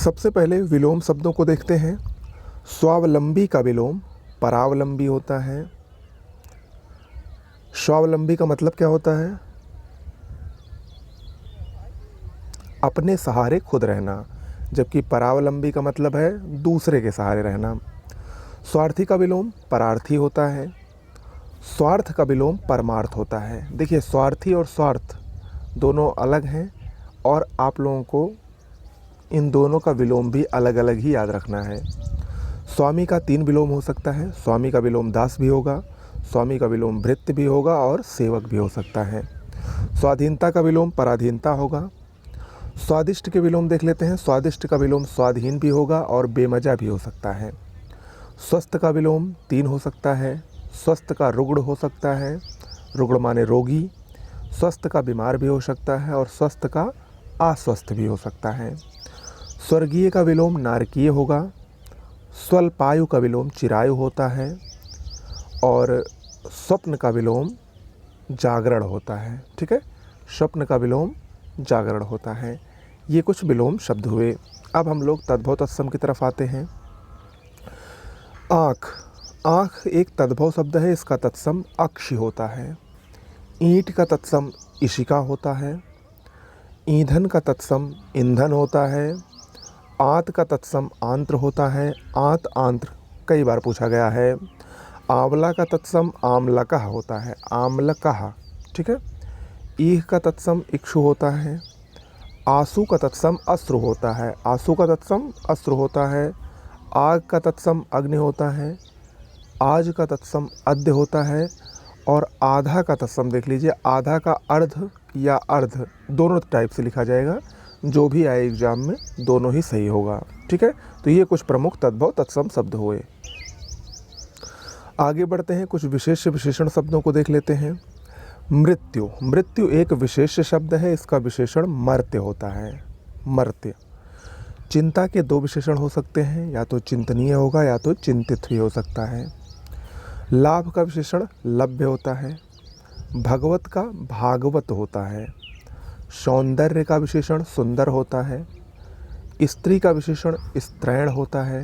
सबसे पहले विलोम शब्दों को देखते हैं। स्वावलंबी का विलोम परावलंबी होता है। स्वावलंबी का मतलब क्या होता है? अपने सहारे खुद रहना, जबकि परावलंबी का मतलब है दूसरे के सहारे रहना। स्वार्थी का विलोम परार्थी होता है। स्वार्थ का विलोम परमार्थ होता है। देखिए, स्वार्थी और स्वार्थ दोनों अलग हैं और आप लोगों को इन दोनों का विलोम भी अलग अलग ही याद रखना है। स्वामी का 3 विलोम हो सकता है। स्वामी का विलोम दास भी होगा, स्वामी का विलोम भृत्य भी होगा और सेवक भी हो सकता है। स्वाधीनता का विलोम पराधीनता होगा। स्वादिष्ट के विलोम देख लेते हैं। स्वादिष्ट का विलोम स्वाधीन भी होगा और बेमजा भी हो सकता है। स्वस्थ का विलोम 3 हो सकता है। स्वस्थ का रुग्ण हो सकता है, रुग्ण माने रोगी। स्वस्थ का बीमार भी हो सकता है और स्वस्थ का अस्वस्थ भी हो सकता है। स्वर्गीय का विलोम नारकीय होगा। स्वल्पायु का विलोम चिरायु होता है और स्वप्न का विलोम जागरण होता है। ठीक है, स्वप्न का विलोम जागरण होता है। ये कुछ विलोम शब्द हुए। अब हम लोग तद्भव तत्सम की तरफ आते हैं। आँख, आँख एक तद्भव शब्द है। इसका तत्सम अक्षि होता है। ईंट का तत्सम इशिका होता है। ईंधन का तत्सम ईंधन होता है। आंत का तत्सम आंत्र होता है। आंत आंत्र कई बार पूछा गया है। आंवला का तत्सम आम्लकः होता है, आम्लकः। ठीक है। ईख का तत्सम इक्षु होता है। आंसू का तत्सम अश्रु होता है, आंसू का तत्सम अश्रु होता है। आग का तत्सम अग्नि होता है। आज का तत्सम अद्य होता है। और आधा का तत्सम देख लीजिए, आधा का अर्ध या अर्ध दोनों टाइप से लिखा जाएगा। जो भी आए एग्जाम में दोनों ही सही होगा। ठीक है, तो ये कुछ प्रमुख तद्भव तत्सम शब्द हुए। आगे बढ़ते हैं, कुछ विशेष विशेषण शब्दों को देख लेते हैं। मृत्यु, मृत्यु एक विशेष शब्द है। इसका विशेषण मर्त्य होता है, मर्त्य। चिंता के 2 विशेषण हो सकते हैं, या तो चिंतनीय होगा या तो चिंतित भी हो सकता है। लाभ का विशेषण लभ्य होता है। भगवत का भागवत होता है। सौंदर्य का विशेषण सुंदर होता है। स्त्री का विशेषण स्त्रैण होता है।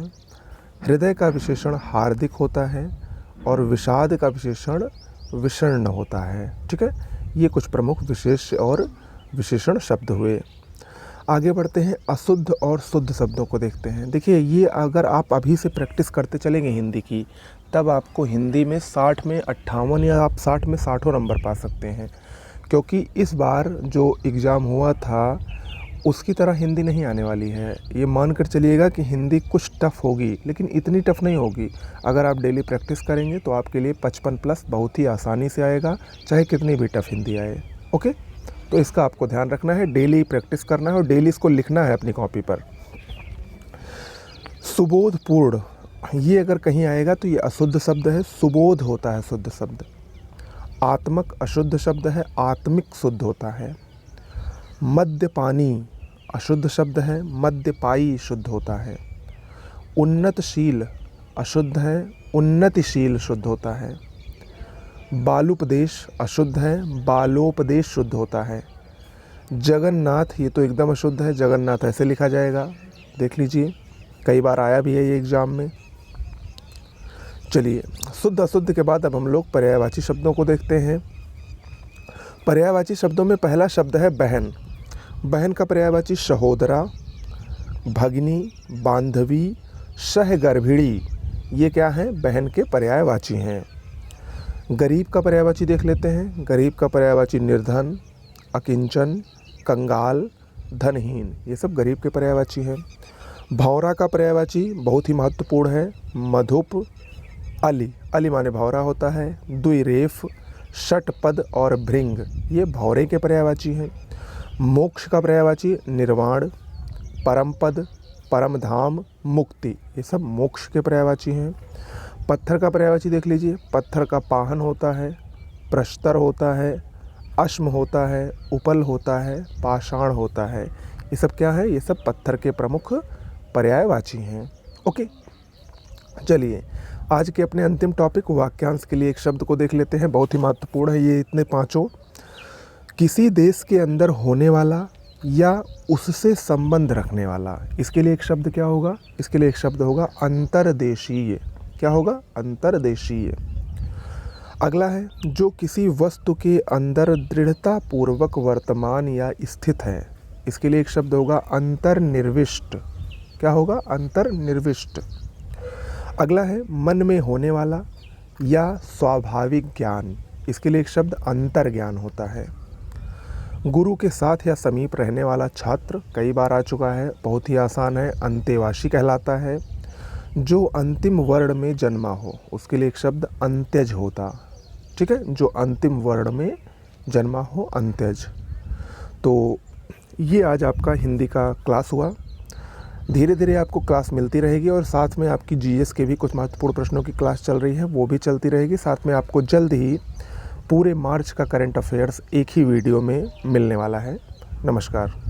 हृदय का विशेषण हार्दिक होता है और विषाद का विशेषण विषण्ण होता है। ठीक है, ये कुछ प्रमुख विशेष और विशेषण शब्द हुए। आगे बढ़ते हैं, अशुद्ध और शुद्ध शब्दों को देखते हैं। देखिए, ये अगर आप अभी से प्रैक्टिस करते चलेंगे हिंदी की, तब आपको हिंदी में 60 में 58 या आप 60 में 60 नंबर पा सकते हैं। क्योंकि इस बार जो एग्ज़ाम हुआ था उसकी तरह हिंदी नहीं आने वाली है। ये मान कर चलिएगा कि हिंदी कुछ टफ़ होगी, लेकिन इतनी टफ़ नहीं होगी। अगर आप डेली प्रैक्टिस करेंगे तो आपके लिए 55 प्लस बहुत ही आसानी से आएगा, चाहे कितनी भी टफ़ हिंदी आए। ओके, तो इसका आपको ध्यान रखना है, डेली प्रैक्टिस करना है और डेली इसको लिखना है अपनी कॉपी पर। सुबोधपूर्ण, ये अगर कहीं आएगा तो ये अशुद्ध शब्द है। सुबोध होता है शुद्ध शब्द। आत्मक अशुद्ध शब्द है, आत्मिक शुद्ध होता है। मद्यपानी अशुद्ध शब्द है, मद्यपाई शुद्ध होता है। उन्नतशील अशुद्ध है, उन्नतिशील शुद्ध होता है। बालुपदेश अशुद्ध है, बालोपदेश शुद्ध होता है। जगन्नाथ, ये तो एकदम अशुद्ध है, जगन्नाथ ऐसे लिखा जाएगा, देख लीजिए, कई बार आया भी है ये एग्ज़ाम में। चलिए, शुद्ध अशुद्ध के बाद अब हम लोग पर्यायवाची शब्दों को देखते हैं। पर्यायवाची शब्दों में पहला शब्द है बहन। बहन का पर्यायवाची सहोदरा, भगिनी, बांधवी, सहगर्भिणी, ये क्या हैं? बहन के पर्यायवाची हैं। गरीब का पर्यायवाची देख लेते हैं। गरीब का पर्यायवाची निर्धन, अकिंचन, कंगाल, धनहीन, ये सब गरीब के पर्यायवाची हैं। भौरा का पर्यायवाची बहुत ही महत्वपूर्ण है, मधुप, अली, अली माने भौरा होता है। द्विरेफ, षटपद और भृंग, ये भौरे के पर्यायवाची हैं। मोक्ष का पर्यायवाची निर्वाण, परमपद, परमधाम, मुक्ति, ये सब मोक्ष के पर्यायवाची हैं। पत्थर का पर्यायवाची देख लीजिए। पत्थर का पाहन होता है, प्रस्तर होता है, अश्म होता है, उपल होता है, पाषाण होता है। ये सब क्या है? ये सब पत्थर के प्रमुख पर्यायवाची हैं। ओके, चलिए आज के अपने अंतिम टॉपिक वाक्यांश के लिए एक शब्द को देख लेते हैं। बहुत ही महत्वपूर्ण है ये इतने पांचों। किसी देश के अंदर होने वाला या उससे संबंध रखने वाला। इसके लिए एक शब्द क्या होगा? इसके लिए एक शब्द होगा अंतर्देशीय। क्या होगा? अंतर्देशीय। अगला है जो किसी वस्तु के अंदर दृढ़ता पूर्वक वर्तमान या स्थित है। इसके लिए एक शब्द होगा अंतर्निर्विष्ट। क्या होगा? अंतर्निर्विष्ट। अगला है मन में होने वाला या स्वाभाविक ज्ञान। इसके लिए एक शब्द अंतर्ज्ञान होता है। गुरु के साथ या समीप रहने वाला छात्र, कई बार आ चुका है, बहुत ही आसान है, अंतेवासी कहलाता है। जो अंतिम वर्ण में जन्मा हो, उसके लिए एक शब्द अंत्यज होता। ठीक है, जो अंतिम वर्ण में जन्मा हो, अंत्यज। तो ये आज आपका हिंदी का क्लास हुआ। धीरे धीरे आपको क्लास मिलती रहेगी और साथ में आपकी जीएस के भी कुछ महत्वपूर्ण प्रश्नों की क्लास चल रही है, वो भी चलती रहेगी। साथ में आपको जल्द ही पूरे मार्च का करंट अफेयर्स एक ही वीडियो में मिलने वाला है। नमस्कार।